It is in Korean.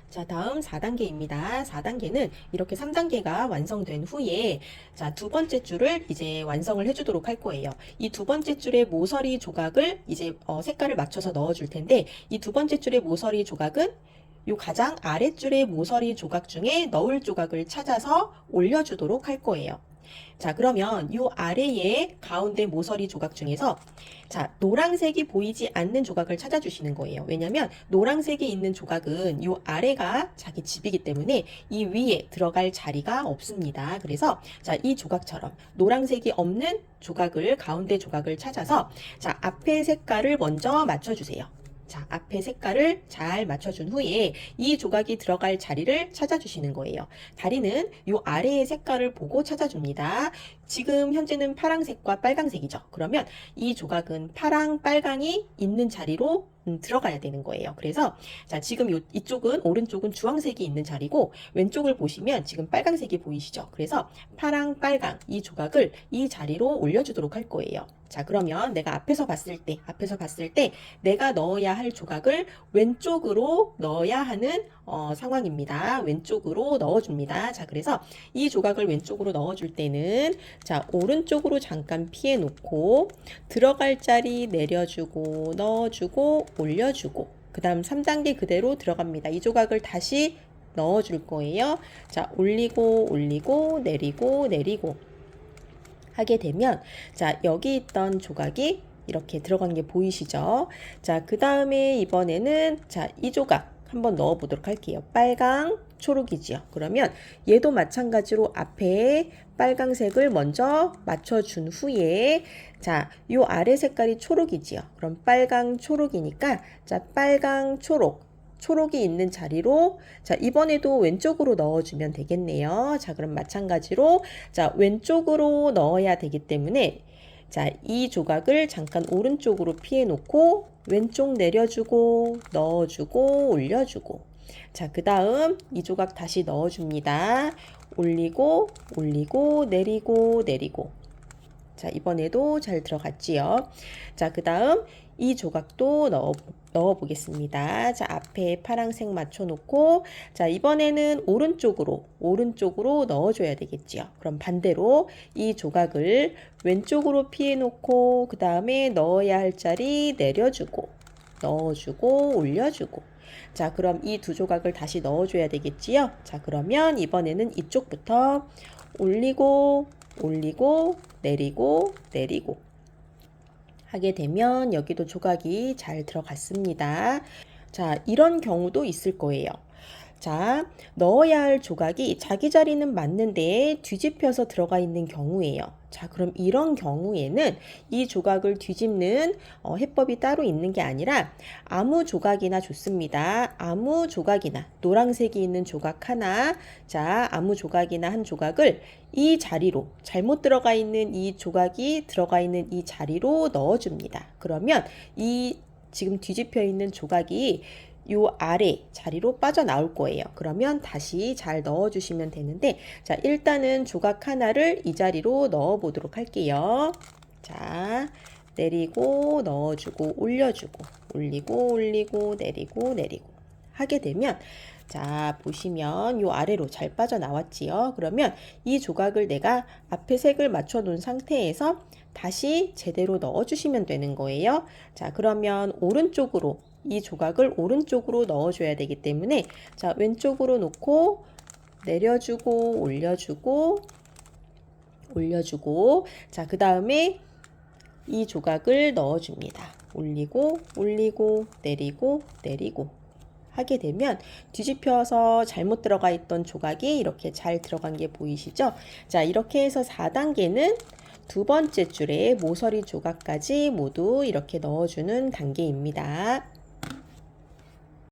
자, 다음 4단계입니다. 4단계는 이렇게 3단계가 완성된 후에 자, 두 번째 줄을 이제 완성을 해주도록 할 거예요. 이 두 번째 줄의 모서리 조각을 이제 색깔을 맞춰서 넣어줄 텐데 이 두 번째 줄의 모서리 조각은 요 가장 아랫줄의 모서리 조각 중에 넣을 조각을 찾아서 올려주도록 할 거예요. 자, 그러면 요 아래에 가운데 모서리 조각 중에서 자, 노란색이 보이지 않는 조각을 찾아주시는 거예요. 왜냐면 노란색이 있는 조각은 요 아래가 자기 집이기 때문에 이 위에 들어갈 자리가 없습니다. 그래서 자, 이 조각처럼 노란색이 없는 조각을 가운데 조각을 찾아서 자, 앞에 색깔을 먼저 맞춰주세요. 자, 앞에 색깔을 잘 맞춰준 후에 이 조각이 들어갈 자리를 찾아주시는 거예요. 다리는 이 아래의 색깔을 보고 찾아줍니다. 지금 현재는 파란색과 빨강색이죠. 그러면 이 조각은 파랑, 빨강이 있는 자리로 들어가야 되는 거예요. 그래서 자, 지금 이쪽은 오른쪽은 주황색이 있는 자리고 왼쪽을 보시면 지금 빨강색이 보이시죠? 그래서 파랑, 빨강 이 조각을 이 자리로 올려주도록 할 거예요. 자, 그러면 내가 앞에서 봤을 때 내가 넣어야 할 조각을 왼쪽으로 넣어야 하는 상황입니다. 왼쪽으로 넣어줍니다. 자, 그래서 이 조각을 왼쪽으로 넣어줄 때는 자, 오른쪽으로 잠깐 피해 놓고 들어갈 자리 내려주고 넣어주고 올려주고 그 다음 3단계 그대로 들어갑니다. 이 조각을 다시 넣어줄 거예요. 자, 올리고 올리고 내리고 내리고 하게 되면 자, 여기 있던 조각이 이렇게 들어간 게 보이시죠? 자, 그 다음에 이번에는 자, 이 조각 한번 넣어 보도록 할게요. 빨강, 초록이지요. 그러면 얘도 마찬가지로 앞에 빨강색을 먼저 맞춰준 후에 자, 요 아래 색깔이 초록이지요. 그럼 빨강, 초록이니까 자, 빨강, 초록 초록이 있는 자리로 자, 이번에도 왼쪽으로 넣어주면 되겠네요. 자, 그럼 마찬가지로 자, 왼쪽으로 넣어야 되기 때문에 자, 이 조각을 잠깐 오른쪽으로 피해 놓고 왼쪽 내려주고 넣어주고 올려주고 자, 그 다음 이 조각 다시 넣어줍니다. 올리고 올리고 내리고 내리고 자, 이번에도 잘 들어갔지요. 자, 그 다음 이 조각도 넣어 보겠습니다. 자, 앞에 파란색 맞춰 놓고 자, 이번에는 오른쪽으로 넣어줘야 되겠지요. 그럼 반대로 이 조각을 왼쪽으로 피해 놓고 그 다음에 넣어야 할 자리 내려주고 넣어주고 올려주고 자, 그럼 이 두 조각을 다시 넣어줘야 되겠지요. 자, 그러면 이번에는 이쪽부터 올리고 올리고 내리고 내리고 하게 되면 여기도 조각이 잘 들어갔습니다. 자, 이런 경우도 있을 거예요. 자, 넣어야 할 조각이 자기 자리는 맞는데 뒤집혀서 들어가 있는 경우예요. 자, 그럼 이런 경우에는 이 조각을 뒤집는 해법이 따로 있는 게 아니라 아무 조각이나 좋습니다. 아무 조각이나 노란색이 있는 조각 하나 자, 아무 조각이나 한 조각을 이 자리로 잘못 들어가 있는 이 조각이 들어가 있는 이 자리로 넣어줍니다. 그러면 이 지금 뒤집혀 있는 조각이 요 아래 자리로 빠져나올 거예요. 그러면 다시 잘 넣어주시면 되는데 자, 일단은 조각 하나를 이 자리로 넣어 보도록 할게요. 자, 내리고 넣어주고 올려주고 올리고 올리고 내리고 내리고 하게 되면 자, 보시면 요 아래로 잘 빠져나왔지요. 그러면 이 조각을 내가 앞에 색을 맞춰 놓은 상태에서 다시 제대로 넣어주시면 되는 거예요. 자, 그러면 오른쪽으로 이 조각을 오른쪽으로 넣어줘야 되기 때문에 자, 왼쪽으로 놓고 내려주고 올려주고 올려주고 자, 그 다음에 이 조각을 넣어줍니다. 올리고 올리고 내리고 내리고 하게 되면 뒤집혀서 잘못 들어가 있던 조각이 이렇게 잘 들어간 게 보이시죠? 자, 이렇게 해서 4단계는 두 번째 줄에 모서리 조각까지 모두 이렇게 넣어주는 단계입니다.